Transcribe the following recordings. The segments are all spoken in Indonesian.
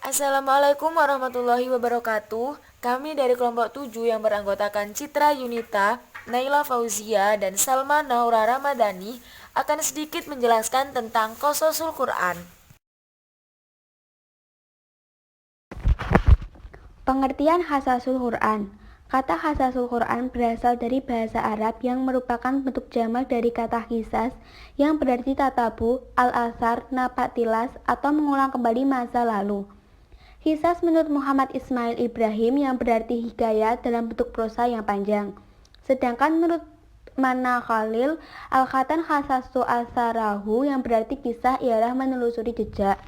Assalamualaikum warahmatullahi wabarakatuh. Kami dari kelompok 7 yang beranggotakan Citra Yunita, Naila Fauzia, dan Salma Naura Ramadhani akan sedikit menjelaskan tentang Qososul Quran. Pengertian Hasasul Quran. Kata Hasasul Quran berasal dari bahasa Arab yang merupakan bentuk jamak dari kata hisas yang berarti tatabu, al-asar, napak tilas, atau mengulang kembali masa lalu. Hisas menurut Muhammad Ismail Ibrahim yang berarti hikayat dalam bentuk prosa yang panjang. Sedangkan menurut Mana Khalil, Al-Khatan Hasasu Asarahu yang berarti kisah ialah menelusuri jejak.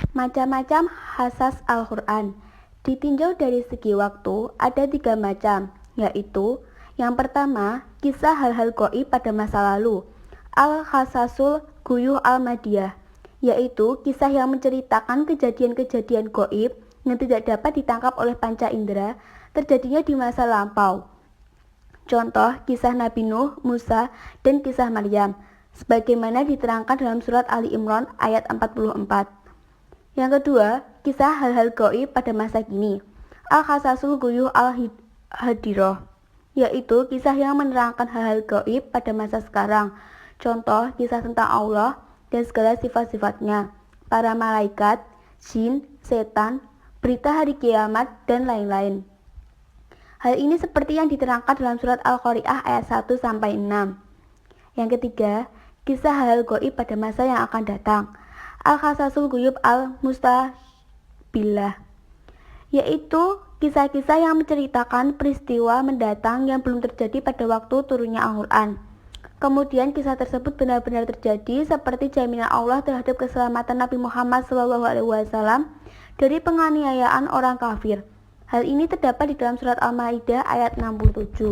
Macam-macam hasas Al-Quran. Ditinjau dari segi waktu, ada 3 macam, yaitu yang pertama, kisah hal-hal gaib pada masa lalu. Al-Hasasul Guyuh Al-Madiyah, yaitu kisah yang menceritakan kejadian-kejadian gaib yang tidak dapat ditangkap oleh panca indera terjadinya di masa lampau. Contoh kisah Nabi Nuh, Musa, dan kisah Maryam, sebagaimana diterangkan dalam surat Ali Imran ayat 44. Yang kedua, kisah hal-hal gaib pada masa kini. Al-Qasasul Guyuh Al-Hadiroh, yaitu kisah yang menerangkan hal-hal gaib pada masa sekarang. Contoh, kisah tentang Allah dan segala sifat-sifatnya, para malaikat, jin, setan, berita hari kiamat, dan lain-lain. Hal ini seperti yang diterangkan dalam surat Al-Qari'ah ayat 1-6. Yang ketiga, kisah hal-hal gaib pada masa yang akan datang. Al-Qasasul Guyub Al-Mustabilah, yaitu kisah-kisah yang menceritakan peristiwa mendatang yang belum terjadi pada waktu turunnya Al-Quran. Kemudian kisah tersebut benar-benar terjadi, seperti jaminan Allah terhadap keselamatan Nabi Muhammad SAW dari penganiayaan orang kafir. Hal ini terdapat di dalam surat Al-Maidah ayat 67.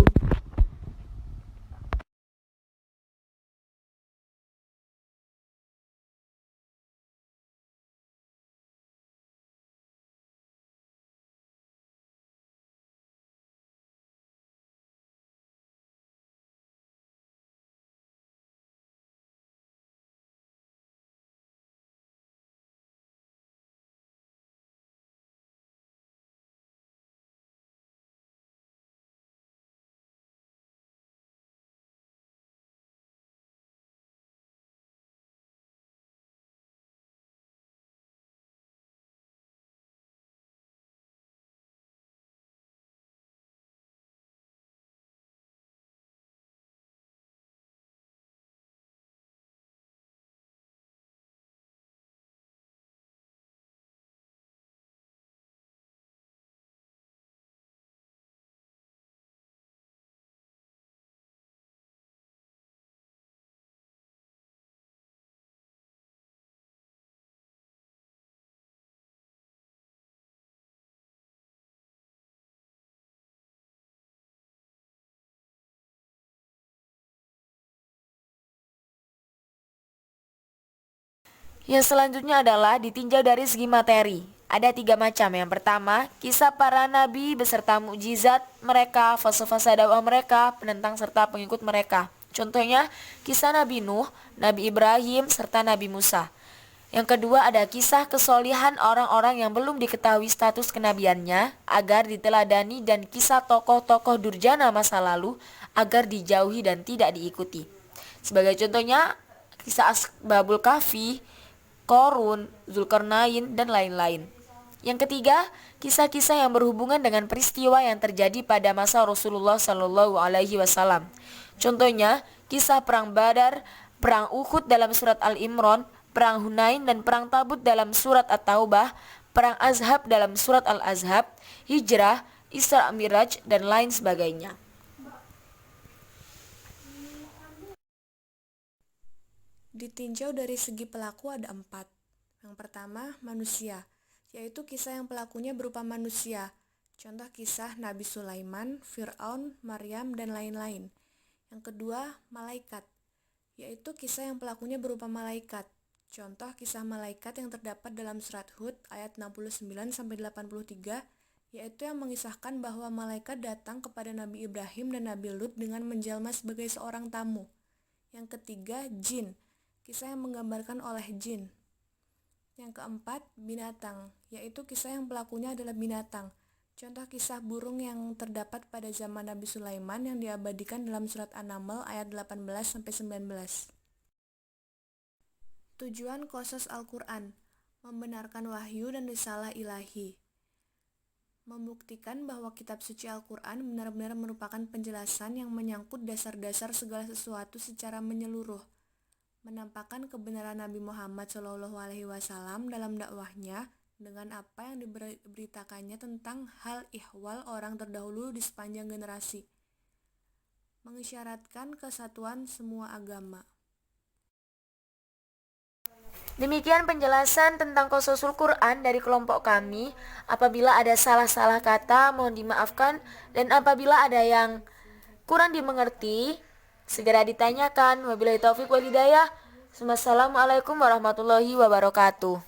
Yang selanjutnya adalah ditinjau dari segi materi. Ada 3 macam. Yang pertama, kisah para nabi beserta mukjizat mereka, fase-fase dakwah mereka, penentang serta pengikut mereka. Contohnya, kisah Nabi Nuh, Nabi Ibrahim, serta Nabi Musa. Yang kedua ada kisah kesolihan orang-orang yang belum diketahui status kenabiannya agar diteladani, dan kisah tokoh-tokoh durjana masa lalu agar dijauhi dan tidak diikuti. Sebagai contohnya, kisah Asbabul Kahfi, Korun, Zulkarnain, dan lain-lain. Yang ketiga, kisah-kisah yang berhubungan dengan peristiwa yang terjadi pada masa Rasulullah Shallallahu Alaihi Wasallam. Contohnya, kisah perang Badar, perang Uhud dalam surat Al-Imran, perang Hunain dan perang Tabut dalam surat At-Taubah, perang Azhab dalam surat Al-Azhab, hijrah, Isra Miraj, dan lain sebagainya. Ditinjau dari segi pelaku ada 4. Yang pertama, manusia, yaitu kisah yang pelakunya berupa manusia. Contoh kisah Nabi Sulaiman, Fir'aun, Maryam, dan lain-lain. Yang kedua, malaikat, yaitu kisah yang pelakunya berupa malaikat. Contoh kisah malaikat yang terdapat dalam surat Hud ayat 69-83, yaitu yang mengisahkan bahwa malaikat datang kepada Nabi Ibrahim dan Nabi Lut dengan menjelma sebagai seorang tamu. Yang ketiga, jin, kisah yang menggambarkan oleh jin. Yang keempat, binatang, yaitu kisah yang pelakunya adalah binatang. Contoh kisah burung yang terdapat pada zaman Nabi Sulaiman yang diabadikan dalam surat An-Naml ayat 18-19. Tujuan qasas Al-Quran: membenarkan wahyu dan risalah ilahi, membuktikan bahwa kitab suci Al-Quran benar-benar merupakan penjelasan yang menyangkut dasar-dasar segala sesuatu secara menyeluruh, menampakkan kebenaran Nabi Muhammad SAW dalam dakwahnya dengan apa yang diberitakannya tentang hal ihwal orang terdahulu di sepanjang generasi, mengisyaratkan kesatuan semua agama. Demikian penjelasan tentang qasasul Quran dari kelompok kami. Apabila ada salah-salah kata, mohon dimaafkan, dan apabila ada yang kurang dimengerti, segera ditanyakan. Wabillahi taufiq wal hidayah. Wassalamualaikum warahmatullahi wabarakatuh.